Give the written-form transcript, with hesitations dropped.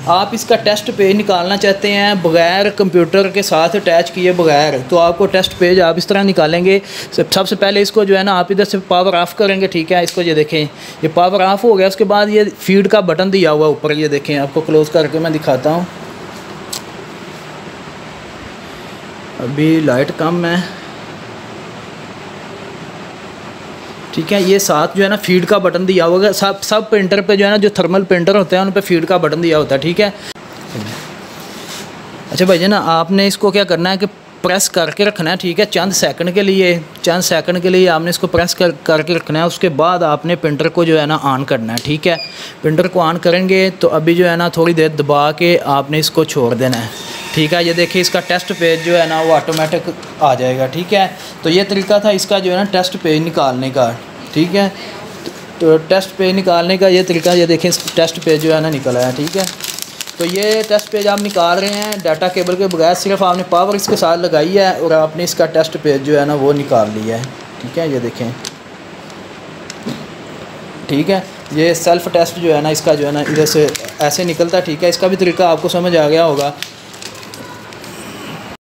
आप इसका test page निकालना चाहते हैं बग़ैर कंप्यूटर के साथ अटैच किए बगैर, तो आपको टेस्ट पेज आप इस तरह निकालेंगे। सबसे पहले इसको जो है ना आप इधर से पावर ऑफ़ करेंगे, ठीक है। इसको ये देखें, ये पावर ऑफ़ हो गया। उसके बाद ये फीड का बटन दिया हुआ ऊपर, ये देखें, आपको क्लोज़ करके मैं दिखाता हूँ। अभी लाइट कम है, ठीक है। ये साथ जो है ना फीड का बटन दिया होगा। सब प्रिंटर पे जो है ना, जो थर्मल प्रिंटर होते हैं उन पे फीड का बटन दिया होता है, ठीक है। अच्छा भाई जी ना, आपने इसको क्या करना है कि प्रेस करके रखना है, ठीक है। चंद सेकंड के लिए आपने इसको प्रेस करके रखना है। उसके बाद आपने प्रिंटर को जो है ना ऑन करना है, ठीक है। प्रिंटर को ऑन करेंगे तो अभी जो है ना थोड़ी देर दबा के आपने इसको छोड़ देना है, ठीक है। ये देखिए इसका टेस्ट पेज जो है ना वो ऑटोमेटिक आ जाएगा, ठीक है। तो ये तरीका था इसका जो है ना टेस्ट पेज निकालने का, ठीक है। तो टेस्ट पेज निकालने का ये तरीका, ये देखें टेस्ट पेज जो है ना निकल आया, ठीक है। तो ये टेस्ट पेज आप निकाल रहे हैं डाटा केबल के बगैर, सिर्फ आपने पावर इसके साथ लगाई है और आपने इसका टेस्ट पेज जो है ना वो निकाल लिया है, ठीक है। ये देखें, ठीक है। ये सेल्फ़ टेस्ट जो है ना इसका जो है ना इधर से ऐसे निकलता है, ठीक है। इसका भी तरीका आपको समझ आ गया होगा।